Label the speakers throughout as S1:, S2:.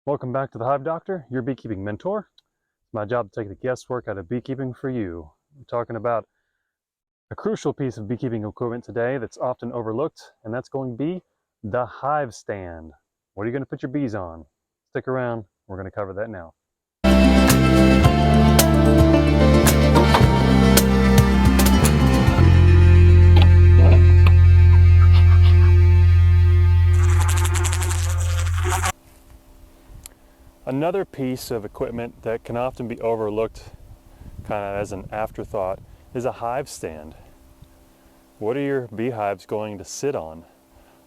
S1: Welcome back to the Hive Doctor, your beekeeping mentor. It's my job to take the guesswork out of beekeeping for you. I'm talking about a crucial piece of beekeeping equipment today that's often overlooked, and that's going to be the hive stand. What are you going to put your bees on? Stick around, we're going to cover that now. Another piece of equipment that can often be overlooked kind of as an afterthought is a hive stand. What are your beehives going to sit on?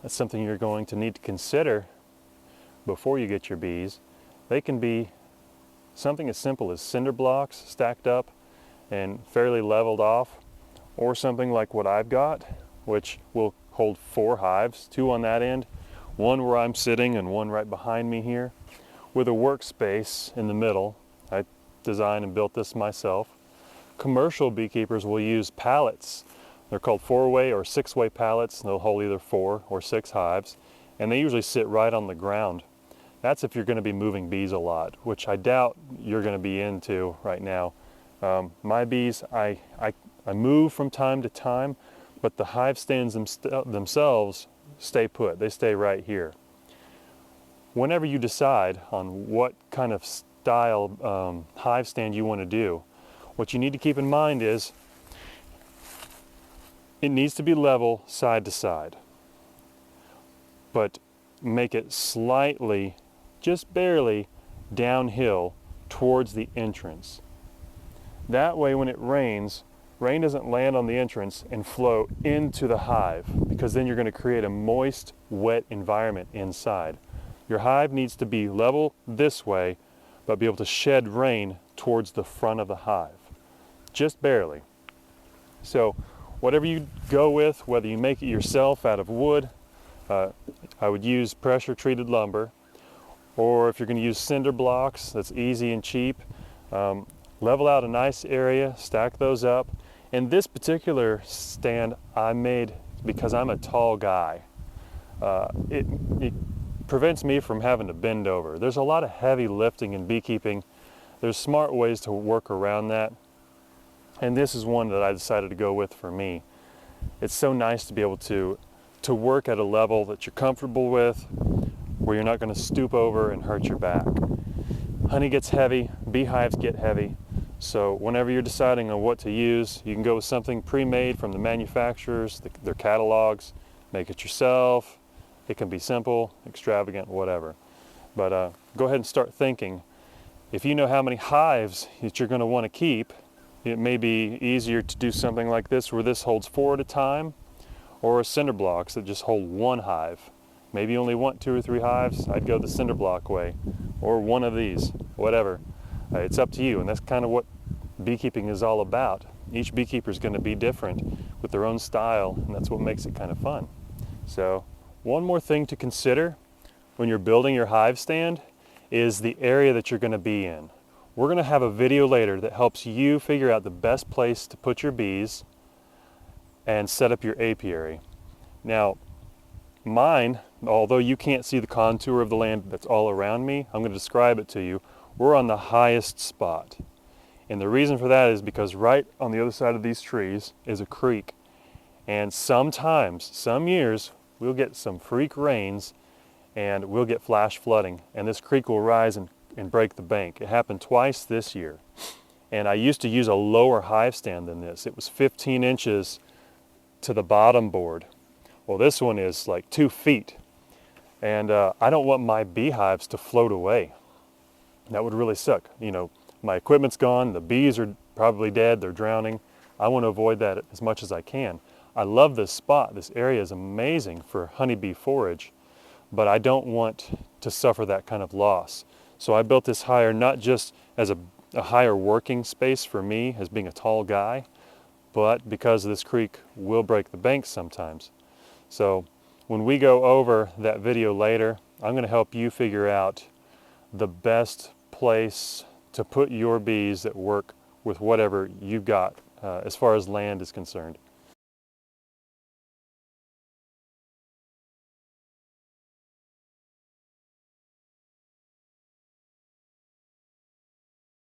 S1: That's something you're going to need to consider before you get your bees. They can be something as simple as cinder blocks stacked up and fairly leveled off, or something like what I've got, which will hold 4 hives, 2 on that end, 1 where I'm sitting and 1 right behind me here, with a workspace in the middle. I designed and built this myself. Commercial beekeepers will use pallets. They're called 4-way or 6-way pallets. They'll hold either 4 or 6 hives, and they usually sit right on the ground. That's if you're going to be moving bees a lot, which I doubt you're going to be into right now. My bees, I move from time to time, but the hive stands themselves stay put. They stay right here. Whenever you decide on what kind of style hive stand you want to do, what you need to keep in mind is it needs to be level side to side, but make it slightly, just barely, downhill towards the entrance. That way when it rains, rain doesn't land on the entrance and flow into the hive, because then you're going to create a moist, wet environment inside. Your hive needs to be level this way, but be able to shed rain towards the front of the hive, just barely. So whatever you go with, whether you make it yourself out of wood, I would use pressure treated lumber, or if you're going to use cinder blocks, that's easy and cheap. Level out a nice area, stack those up. And this particular stand I made because I'm a tall guy. It prevents me from having to bend over. There's a lot of heavy lifting in beekeeping. There's smart ways to work around that. And this is one that I decided to go with for me. It's so nice to be able to work at a level that you're comfortable with, where you're not going to stoop over and hurt your back. Honey gets heavy, beehives get heavy, so whenever you're deciding on what to use, you can go with something pre-made from the manufacturers, their catalogs, make it yourself. It can be simple, extravagant, whatever. But go ahead and start thinking. If you know how many hives that you're going to want to keep, it may be easier to do something like this where this holds 4 at a time, or cinder blocks that just hold 1 hive. Maybe you only want 2 or 3 hives, I'd go the cinder block way, or one of these, whatever. It's up to you, and that's kind of what beekeeping is all about. Each beekeeper is going to be different with their own style, and that's what makes it kind of fun. So one more thing to consider when you're building your hive stand is the area that you're going to be in. We're going to have a video later that helps you figure out the best place to put your bees and set up your apiary. Now, mine, although you can't see the contour of the land that's all around me, I'm going to describe it to you. We're on the highest spot. And the reason for that is because right on the other side of these trees is a creek. And sometimes, some years, we'll get some freak rains and we'll get flash flooding. And this creek will rise and break the bank. It happened twice this year. And I used to use a lower hive stand than this. It was 15 inches to the bottom board. Well, this one is like 2 feet. And I don't want my beehives to float away. That would really suck. You know, my equipment's gone, the bees are probably dead, they're drowning. I want to avoid that as much as I can. I love this spot. This area is amazing for honeybee forage, but I don't want to suffer that kind of loss. So I built this higher, not just as a higher working space for me as being a tall guy, but because this creek will break the bank sometimes. So when we go over that video later, I'm going to help you figure out the best place to put your bees that work with whatever you've got as far as land is concerned.